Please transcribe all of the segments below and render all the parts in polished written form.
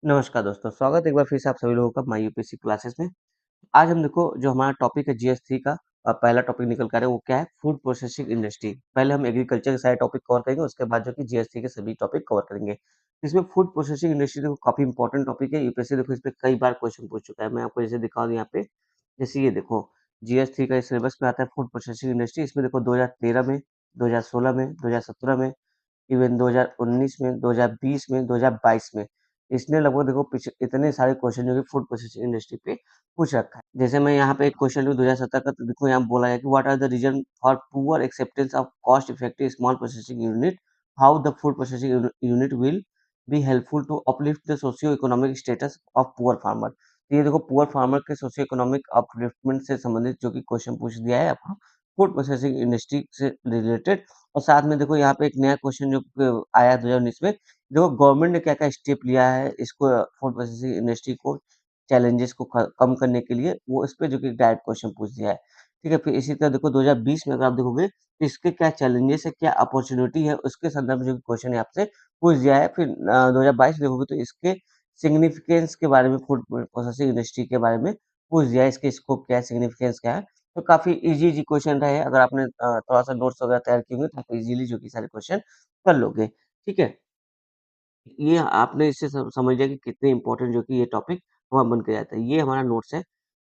नमस्कार दोस्तों, स्वागत है एक बार फिर से आप सभी लोगों का माय यूपीएससी क्लासेस में। आज हम देखो जो हमारा टॉपिक है जीएस 3 का पहला टॉपिक निकल कर आ रहा है वो क्या है फूड प्रोसेसिंग इंडस्ट्री। पहले हम एग्रीकल्चर के सारे टॉपिक कवर करेंगे, उसके बाद जो कि जीएस 3 के सभी टॉपिक कवर करेंगे। इसमें फूड प्रोसेसिंग इंडस्ट्री देखो काफी इंपॉर्टेंट टॉपिक है, यूपीएससी देखो इस पे कई बार क्वेश्चन पूछ चुका है। मैं आपको जैसे दिखा दूं यहाँ पे, जैसे ये देखो जीएस 3 का सिलेबस में आता है फूड प्रोसेसिंग इंडस्ट्री। इसमें देखो 2013 में, 2016 में, 2017 में, इवन 2019 में, 2020 में, 2022 में इसने लगभग देखो पीछे इतने सारे क्वेश्चन जो कि फूड प्रोसेसिंग इंडस्ट्री पे पूछ रखा है। जैसे मैं यहाँ पे एक क्वेश्चन लूँ 2017 का, तो देखो यहाँ बोला है कि what are the reason for poor acceptance of cost effective small processing unit, how the food processing unit will be helpful to uplift the socio economic status of poor farmer. तो ये देखो पुअर फार्मर के socio economic upliftment से संबंधित जो कि question पूछ दिया है आपको फूड प्रोसेसिंग इंडस्ट्री से रिलेटेड। और साथ में देखो यहाँ पे एक नया क्वेश्चन जो आया 2019 में, देखो गवर्नमेंट ने क्या-क्या स्टेप लिया है इसको फूड प्रोसेसिंग इंडस्ट्री को चैलेंजेस को कम करने के लिए, वो इस पे जो कि डायरेक्ट क्वेश्चन पूछ दिया है। ठीक है, फिर इसी तरह देखो 2020 में अगर आप देखोगे तो इसके क्या चैलेंजेस है, क्या अपॉर्चुनिटी है, उसके संदर्भ में जो क्वेश्चन है आपसे पूछ दिया है। फिर 2022 देखोगे तो इसके सिग्निफिकेंस के बारे में, फूड प्रोसेसिंग इंडस्ट्री के बारे में पूछ दिया है, इसके स्कोप क्या है, सिग्निफिकेंस क्या है। तो काफी इजी इजी क्वेश्चन रहे, अगर आपने थोड़ा सा नोट्स वगैरह तैयार किए होंगे तो आप इजीली जो कि सारे क्वेश्चन कर लोगे। ठीक है, ये आपने इससे समझ लिया कि कितने इंपॉर्टेंट जो कि ये टॉपिक हमारा बन के जाता है। ये हमारा नोट्स है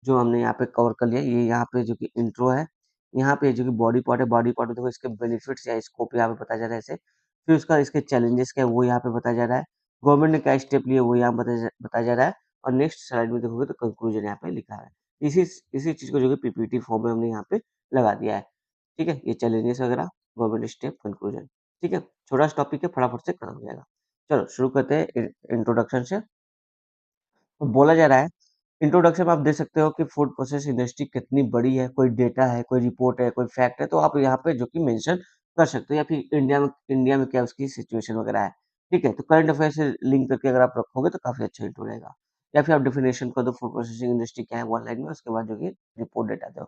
जो हमने यहाँ पे कवर कर लिया। ये यहाँ पे जो कि इंट्रो है, यहाँ पे जो कि बॉडी पार्ट है, बॉडी पार्ट में देखो इसके बेनिफिट्स या स्कोप यहाँ पे बताया जा रहा है इसे। फिर उसका इसके चैलेंजेस क्या है वो यहाँ पे बताया जा रहा है। गवर्नमेंट ने क्या स्टेप लिए वो यहाँ बताया जा रहा है। और नेक्स्ट स्लाइड में देखोगे तो कंक्लूजन यहाँ पे लिखा है। इसी इसी चीज को जो कि पीपीटी फॉर्म में हमने यहाँ पे लगा दिया है। ठीक है, ये चैलेंजेस वगैरह, गवर्नमेंट स्टेप, कंक्लूजन। ठीक है, छोटा सा टॉपिक है, फटाफट से खत्म हो जाएगा। चलो शुरू करते हैं इंट्रोडक्शन से। तो बोला जा रहा है इंट्रोडक्शन में आप देख सकते हो कि फूड प्रोसेस इंडस्ट्री कितनी बड़ी है, कोई डेटा है, कोई रिपोर्ट है, कोई फैक्ट है, तो आप यहाँ पे जो कि मेंशन कर सकते हो, या फिर इंडिया में क्या उसकी सिचुएशन वगैरह है। ठीक है, तो करंट अफेयर से लिंक करके अगर आप रखोगे तो काफी अच्छा इंट्रो रहेगा। या फिर आप डिफिनेशन कर दो फूड प्रोसेसिंग इंडस्ट्री क्या है वन लाइन में, उसके बाद जो कि रिपोर्ट डेटा दो।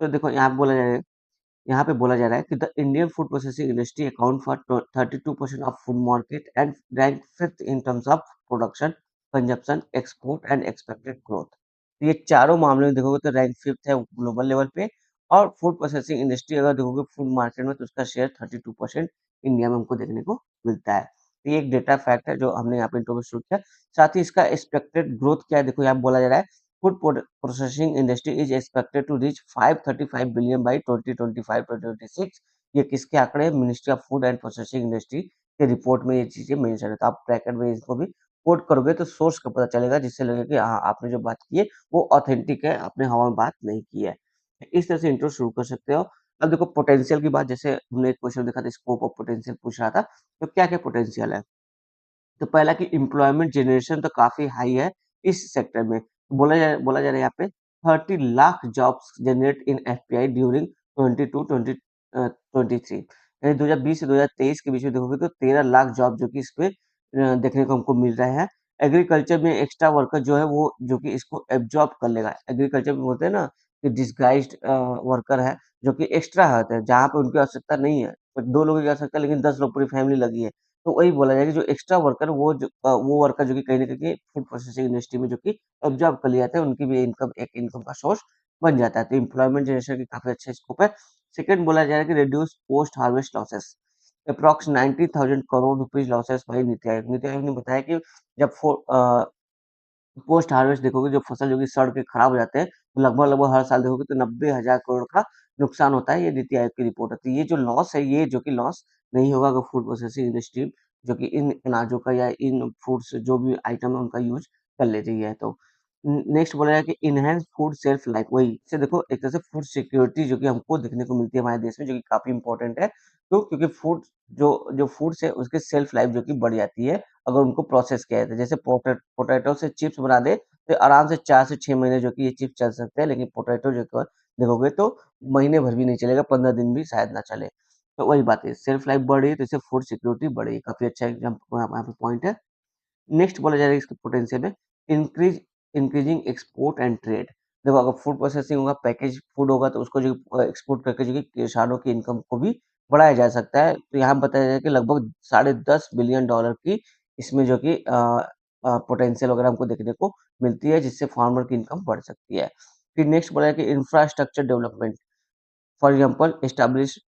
तो देखो यहाँ पे बोला जा रहा है कि the Indian food processing industry account for 32% of food market and rank fifth in terms of production, consumption, export and expected growth. ये चारों मामले में देखोगे तो रैंक फिफ्थ है ग्लोबल लेवल पे। और फूड प्रोसेसिंग इंडस्ट्री अगर देखोगे फूड मार्केट में, तो उसका शेयर 32% इंडिया में हमको देखने को मिलता है। तो ये एक डेटा फैक्ट है जो हमने यहाँ पे इंट्रो में शुरू किया। साथ ही इसका एक्सपेक्टेड ग्रोथ क्या है, देखो यहाँ बोला जा रहा है food processing industry is expected to reach 535 billion by 2025-2026। ये किसके आंकड़े हैं? Ministry of food and processing industry के रिपोर्ट में ये चीजें मेंशन है। तो आप ब्रैकेट में इसको भी कोट करोगे तो सोर्स का पता चलेगा, जिससे लगेगा कि हाँ आपने जो बात की है वो ऑथेंटिक है, आपने हवा में बात नहीं की है। इस तरह से इंट्रो शुरू कर सकते हो। अब देखो पोटेंशियल की बात, जैसे हमने एक क्वेश्चन देखा था स्कोप ऑफ पोटेंशियल पूछ रहा था, तो क्या क्या पोटेंशियल है। तो पहला कि एम्प्लॉयमेंट जनरेशन तो काफ़ी हाई है इस सेक्टर में। बोला जा रहा है यहाँ पे 30 लाख जॉब्स जनरेट इन एफपीआई ड्यूरिंग 22-23। यानी 2020 से 2023 के बीच में देखोगे तो 13 लाख जॉब जो कि इस पे देखने को हमको मिल रहे हैं। एग्रीकल्चर में एक्स्ट्रा वर्कर जो है वो जो कि इसको एब्जॉर्ब कर लेगा। एग्रीकल्चर में बोलते हैं ना कि डिस्गाइज्ड वर्कर है जो कि एक्स्ट्रा होते हैं, जहाँ पे उनकी आवश्यकता नहीं है। 2 लोगों की आवश्यकता है लेकिन 10 लोग पूरी फैमिली लगी है। तो वही बोला जाए कि जो एक्स्ट्रा वर्कर वो वर्कर जो कि कहीं न कहीं फूड प्रोसेसिंग इंडस्ट्री में जो कि ऑब्ज़र्व कर लिए जाते हैं, उनकी भी इनकम का सोर्स बन जाता है। तो एम्प्लॉयमेंट जनरेशन की काफ़ी अच्छा स्कोप है। सेकंड बोला जा रहा है कि reduce post harvest losses, approx 90,000 crore rupees losses by NITI Aayog. NITI Aayog ने बताया कि जब पोस्ट हार्वेस्ट देखोगे जो फसल जो कि सड़ के खराब हो जाते हैं, तो लगभग हर साल देखोगे तो 90,000 करोड़ का नुकसान होता है। ये नीति आयोग की रिपोर्ट है। तो ये जो लॉस है, ये जो कि लॉस नहीं होगा अगर फूड प्रोसेसिंग इंडस्ट्री जो कि इन अनाजों का या इन फूड्स जो भी आइटम है उनका यूज कर ले रही है। तो नेक्स्ट बोला जाए कि इनहेंस फूड शेल्फ लाइफ, वही इससे देखो एक तरह से फूड सिक्योरिटी जो कि हमको देखने को मिलती है हमारे देश में, जो कि काफी इंपॉर्टेंट है। तो क्योंकि फूड जो जो फूड्स है उसके शेल्फ लाइफ जो कि बढ़ जाती है अगर उनको प्रोसेस किया जाता है। जैसे पोटैटो से चिप्स बना दे तो आराम से 4 से 6 महीने जो कि ये चिप्स चल सकते हैं, लेकिन पोटैटो जो कि देखोगे तो महीने भर भी नहीं चलेगा, 15 दिन भी शायद ना चले। तो वही बात है, सेल्फ लाइफ बढ़ रही है तो इससे फूड सिक्योरिटी बढ़ेगी। काफ़ी अच्छा एग्ज़ाम्पल यहाँ पे पॉइंट है। नेक्स्ट बोला जा रहा है इसके पोटेंशियल में इंक्रीजिंग एक्सपोर्ट एंड ट्रेड। देखो अगर फूड प्रोसेसिंग होगा, पैकेज फूड होगा, तो उसको जो एक्सपोर्ट करके जो कि किसानों की इनकम को भी बढ़ाया जा सकता है। तो यहाँ बताया जाए कि लगभग $10.5 बिलियन की इसमें जो कि पोटेंशियल वगैरह हमको देखने को मिलती है, जिससे फार्मर की इनकम बढ़ सकती है। फिर नेक्स्ट बोला है कि infrastructure development, for example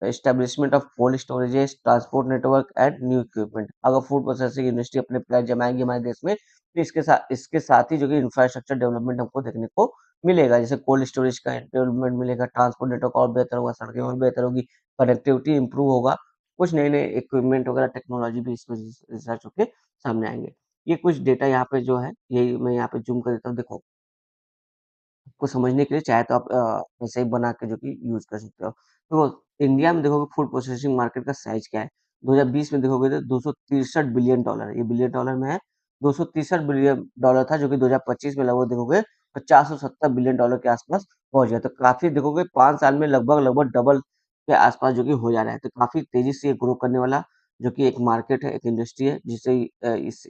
establishment of cold storages, transport network and new equipment. अगर फूड प्रोसेसिंग इंडस्ट्री अपने प्लान जमाएगी हमारे देश में, तो इसके साथ ही जो कि इंफ्रास्ट्रक्चर डेवलपमेंट हमको देखने को मिलेगा, जैसे कोल्ड स्टोरेज का डेवलपमेंट मिलेगा, ट्रांसपोर्ट नेटवर्क और बेहतर होगा, सड़कें और बेहतर होगी, कनेक्टिविटी इंप्रूव होगा, कुछ नए नए इक्विपमेंट वगैरह टेक्नोलॉजी भी इसमें रिसर्च होके सामने आएंगे। ये कुछ डेटा यहाँ पे जो है, यही मैं यहाँ पे जूम कर देता हूँ, देखो को समझने के लिए चाहे तो आप ऐसे ही बना के जो कि यूज कर सकते हो। तो इंडिया में देखोगे फूड प्रोसेसिंग मार्केट का साइज क्या है, 2020 में देखोगे तो 263 बिलियन डॉलर, ये बिलियन डॉलर में है, 263 बिलियन डॉलर था, जो कि 2025 में लगभग देखोगे तो 470 बिलियन डॉलर के आसपास पहुंच गया। तो काफी देखोगे 5 साल में लगभग लगभग डबल के आसपास जो कि हो जा रहा है। तो काफी तेजी से ये ग्रो करने वाला जो कि एक मार्केट है, एक इंडस्ट्री है, जिससे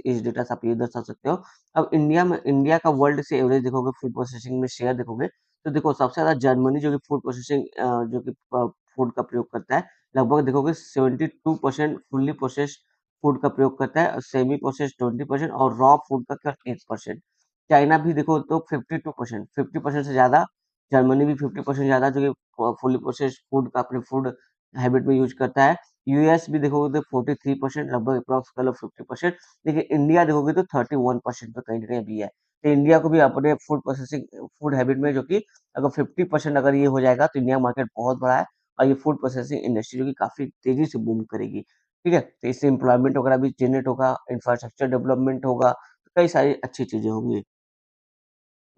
इस डेटा से आप ये दर्शा सकते हो। अब इंडिया का वर्ल्ड से एवरेज देखोगे फूड प्रोसेसिंग में शेयर देखोगे, तो देखो सबसे ज्यादा जर्मनी जो कि फूड प्रोसेसिंग जो कि फूड का प्रयोग करता है, लगभग देखोगे 72% फुल्ली प्रोसेस्ड फूड का प्रयोग करता है, और सेमी प्रोसेस्ड 20% और रॉ फूड का केवल 8%। चाइना भी देखो तो 52%, 50% से ज्यादा, जर्मनी भी 50% ज्यादा जो कि फुल्ली प्रोसेस्ड फूड का अपने फूड हैबिट में यूज करता है। यूएस भी देखोगे तो 43%, लगभग अप्रॉक्स कर लो 50%। देखिए इंडिया देखोगे तो 31% पे कहीं ना कहीं अभी है। तो इंडिया को भी अपने फूड प्रोसेसिंग फूड हैबिट में जो कि अगर 50% अगर ये हो जाएगा, तो इंडिया मार्केट बहुत बड़ा है, और ये फूड प्रोसेसिंग इंडस्ट्री जो कि काफी तेजी से बूम करेगी। ठीक है, तो इससे एम्प्लॉयमेंट वगैरह भी जनरेट होगा, इंफ्रास्ट्रक्चर डेवलपमेंट होगा, तो कई सारी अच्छी चीजें होंगी।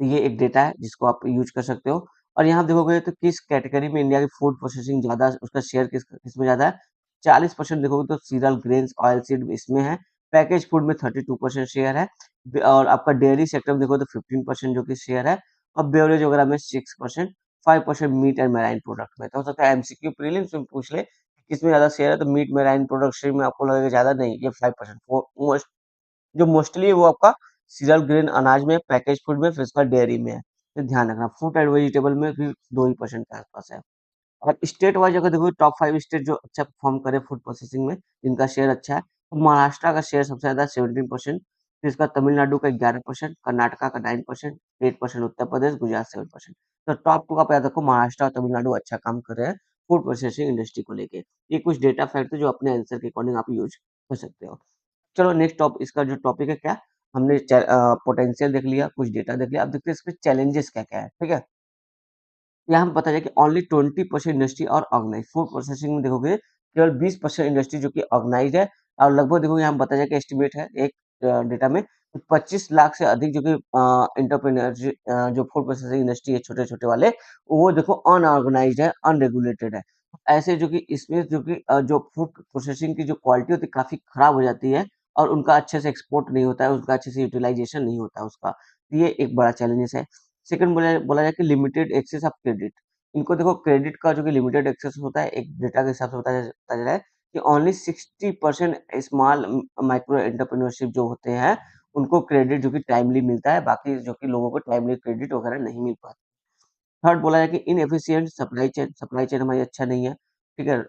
तो ये एक डेटा है जिसको आप यूज कर सकते हो। और यहाँ देखोगे तो किस कैटेगरी में इंडिया की फूड प्रोसेसिंग ज्यादा, उसका शेयर किसमें ज्यादा है, 40% देखोगे तो सीरियल ग्रेन्स ऑयल सीड इसमें है, पैकेज फूड में 32% शेयर है, और आपका डेयरी सेक्टर में देखो तो 15% जो कि शेयर है, और बेवरेज वगैरह में 6%, 5% मीट एंड मेराइन प्रोडक्ट में। तो हो सकता है एमसीक्यू प्रीलिम्स में पूछ ले कि किसमें ज्यादा शेयर है, तो मीट मेराइन प्रोडक्ट में आपको लगेगा ज्यादा, नहीं, ये 5%, जो मोस्टली वो आपका सीरियल ग्रेन अनाज में, पैकेज फूड में, फिर उसका डेयरी में है। तो ध्यान रखना, फ्रूट एंड वेजिटेबल में भी 2% के आसपास है। और स्टेट वाइज अगर देखो टॉप 5 स्टेट जो अच्छा परफॉर्म करे फूड प्रोसेसिंग में, जिनका शेयर अच्छा है, तो महाराष्ट्र का शेयर सबसे ज्यादा 17%, फिर इसका तमिलनाडु का 11%, कर्नाटका का 9%, 8% उत्तर प्रदेश, गुजरात 7%। तो टॉप 2 का याद रखो, महाराष्ट्र और तमिलनाडु अच्छा काम कर रहे हैं फूड प्रोसेसिंग इंडस्ट्री को लेके। ये कुछ डेटा फैक्ट है जो अपने आंसर के अकॉर्डिंग आप यूज कर सकते हो। चलो नेक्स्ट इसका जो टॉपिक है क्या, हमने पोटेंशियल देख लिया, कुछ डेटा देख लिया, अब देखते हैं इसके चैलेंजेस क्या क्या है। ठीक है, यहाँ हमें पता है कि ओनली 20% इंडस्ट्री और ऑर्गेनाइज, फूड प्रोसेसिंग में देखोगे केवल 20% इंडस्ट्री जो कि ऑर्गेनाइज है, और लगभग देखोगे यहाँ बताया जाए कि एस्टिमेट है एक डेटा में 25 लाख से अधिक जो कि इंटरप्रेन्योर जो फूड प्रोसेसिंग इंडस्ट्री है, छोटे छोटे वाले, वो देखो अनऑर्गेनाइज है, अनरेगुलेटेड है। ऐसे जो कि इसमें जो कि जो फूड प्रोसेसिंग की जो क्वालिटी होती है काफी खराब हो जाती है, और उनका अच्छे से एक्सपोर्ट नहीं होता है, उनका अच्छे से यूटिलाइजेशन नहीं होता है उसका। तो ये एक बड़ा चैलेंजेस है। सेकंड बोला बोला जाए कि लिमिटेड एक्सेस ऑफ क्रेडिट, इनको देखो क्रेडिट का जो कि लिमिटेड एक्सेस होता है, एक डेटा के हिसाब से बताया जा रहा है कि ओनली 60% स्मॉल माइक्रो एंटरप्रेन्योरशिप जो होते हैं, उनको क्रेडिट जो कि टाइमली मिलता है, बाकी जो कि लोगों को टाइमली क्रेडिट वगैरह नहीं मिल पाता। थर्ड बोला जाए कि inefficient supply chain, supply chain हमारी अच्छा नहीं है। ठीक है,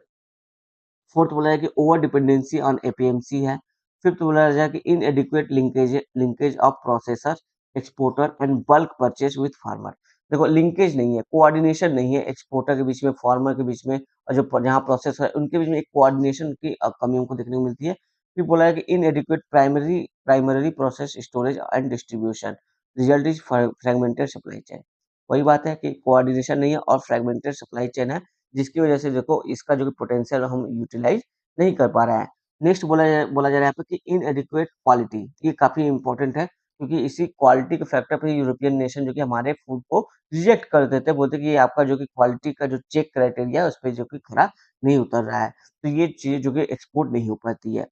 फोर्थ बोला जाए कि ओवर डिपेंडेंसी ऑन एपीएमसी है। फिफ्थ बोला जाए कि इनएडिक्वेट linkage linkage of processor, exporter and bulk purchase with farmer. देखो लिंकेज नहीं है, कोऑर्डिनेशन नहीं है एक्सपोर्टर के बीच में, फार्मर के बीच में, और जो जहाँ प्रोसेसर है उनके बीच में एक कोऑर्डिनेशन की कमी हमको देखने को मिलती है। फिर बोला है कि इनएडिक्वेट primary process storage and distribution, result is fragmented supply chain. वही बात है कि कोऑर्डिनेशन नहीं है और फ्रेगमेंटेड सप्लाई चेन है, जिसकी वजह से देखो इसका जो कि पोटेंशियल हम यूटिलाइज नहीं कर पा रहे हैं। नेक्स्ट बोला जा रहा है यहाँ पे कि इनएडिक्वेट क्वालिटी, ये काफी इंपॉर्टेंट है, क्योंकि इसी क्वालिटी के फैक्टर पे यूरोपियन नेशन जो कि हमारे फूड को रिजेक्ट कर देते हैं, बोलते हैं कि ये आपका जो कि क्वालिटी का जो चेक क्राइटेरिया है उस पर जो कि खरा नहीं उतर रहा है, तो ये चीज जो कि एक्सपोर्ट नहीं हो पाती है।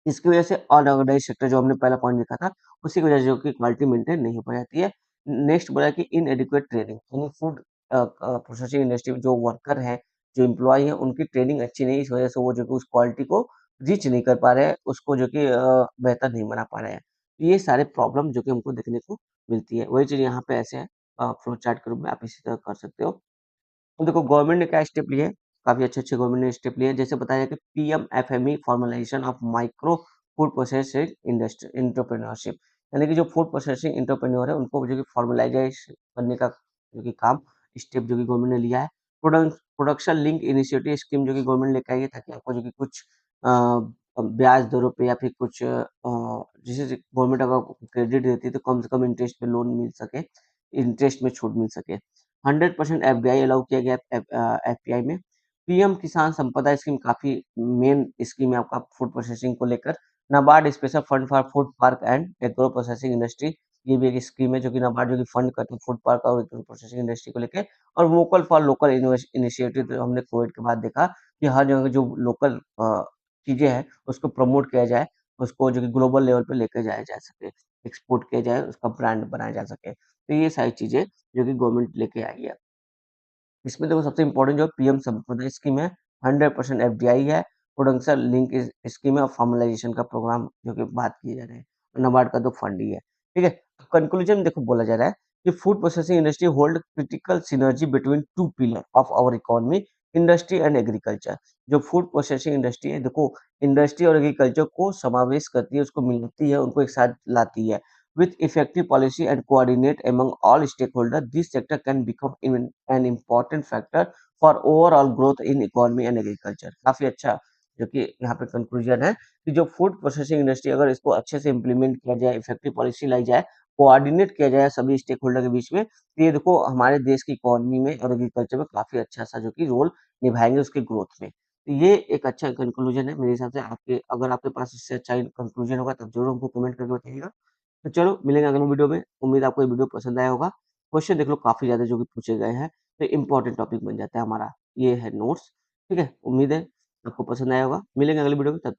इसकी वजह से अनऑर्गेनाइज्ड सेक्टर जो हमने पहला पॉइंट देखा था, उसी की वजह से जो कि क्वालिटी मेंटेन नहीं हो पा जाती है। नेक्स्ट बोला कि इनएडिक्वेट ट्रेनिंग, यानी फूड प्रोसेसिंग इंडस्ट्री में जो वर्कर हैं, जो एम्प्लॉय हैं, उनकी ट्रेनिंग अच्छी नहीं है, इस वजह से वो जो कि उस क्वालिटी को रीच नहीं कर पा रहे हैं, उसको जो कि बेहतर नहीं बना पा रहे हैं। तो ये सारे प्रॉब्लम जो कि हमको देखने को मिलती है, वही चीज़ यहाँ पे ऐसे है, फ्लो चार्ट के रूप में आप इसी तरह कर सकते हो। तो देखो गवर्नमेंट ने क्या स्टेप लिए हैं, काफ़ी अच्छे-अच्छे गवर्नमेंट ने स्टेप लिए हैं। जैसे बताया कि PM FME formalisation of micro food processing industry entrepreneurship, यानी कि जो फूड प्रोसेसिंग एंटरप्रेन्योर है उनको जो कि फॉर्मलाइजेशन करने का जो कि काम स्टेप जो कि गवर्नमेंट ने लिया है। प्रोडक्शन लिंक इनिशिएटिव स्कीम जो कि गवर्नमेंट लेकर आई है, ताकि आपको जो कि कुछ ब्याज दरों पे या फिर कुछ जैसे गवर्नमेंट अगर क्रेडिट देती है तो कम से कम इंटरेस्ट पे लोन मिल सके, इंटरेस्ट में छूट मिल सके। 100% एफडीआई अलाउ किया गया एफपीआई में। पीएम किसान संपदा स्कीम काफी मेन स्कीम है आपका फूड प्रोसेसिंग को लेकर। NABARD special fund for food park and agro processing industry, ये भी एक स्कीम है जो कि नाबार्ड जो कि फंड करती है फूड पार्क और एग्रो प्रोसेसिंग इंडस्ट्री को लेकर। और वोकल फॉर लोकल इनिशिएटिव, तो हमने कोविड के बाद देखा कि हर जगह जो लोकल चीजें हैं उसको प्रमोट किया जाए, उसको जो कि ग्लोबल लेवल पे लेकर जाया जा सके, एक्सपोर्ट किया जाए, उसका ब्रांड बनाया जा सके। तो ये सारी चीजें जो कि गवर्नमेंट लेके आई है। इसमें देखो सबसे इम्पोर्टेंट जो पीएम संपदा स्कीम है, 100% एफडीआई है, प्रोडक्शन लिंक स्कीम है और फॉर्मलाइजेशन का प्रोग्राम जो कि बात की जा रही है, नाबार्ड का तो फंड ही है। ठीक है, कंक्लूजन देखो बोला जा रहा है कि food processing industry hold critical synergy between two pillar of our economy, industry and agriculture. जो फूड प्रोसेसिंग इंडस्ट्री है देखो, इंडस्ट्री और एग्रीकल्चर को समावेश करती है, उसको मिलाती है, उनको एक साथ लाती है। With effective policy and coordinate among all stakeholders, this sector can become an important factor for overall growth in economy and agriculture। काफी अच्छा जो कि यहाँ पे कंक्लूजन है कि जो फूड प्रोसेसिंग इंडस्ट्री अगर इसको अच्छे से इम्प्लीमेंट किया जाए, इफेक्टिव पॉलिसी लाई जाए, कोऑर्डिनेट किया जाए सभी स्टेक होल्डर के बीच में, तो ये देखो हमारे देश की इकोनॉमी में और एग्रीकल्चर में काफी अच्छा सा जो कि रोल निभाएंगे उसके ग्रोथ में। तो ये एक अच्छा कंक्लूजन है मेरे हिसाब से। आपके अगर आपके पास इससे अच्छा कंक्लूजन होगा तब जरूर हमको कमेंट करके बताइएगा। तो चलो मिलेंगे अगले वीडियो में। उम्मीद है आपको ये वीडियो पसंद आया होगा। क्वेश्चन देख लो काफी ज्यादा जो कि पूछे गए हैं, तो इम्पोर्टेंट टॉपिक बन जाता है हमारा। ये है नोट्स। ठीक है, उम्मीद है आपको पसंद आया होगा। मिलेंगे अगले वीडियो में, तब तक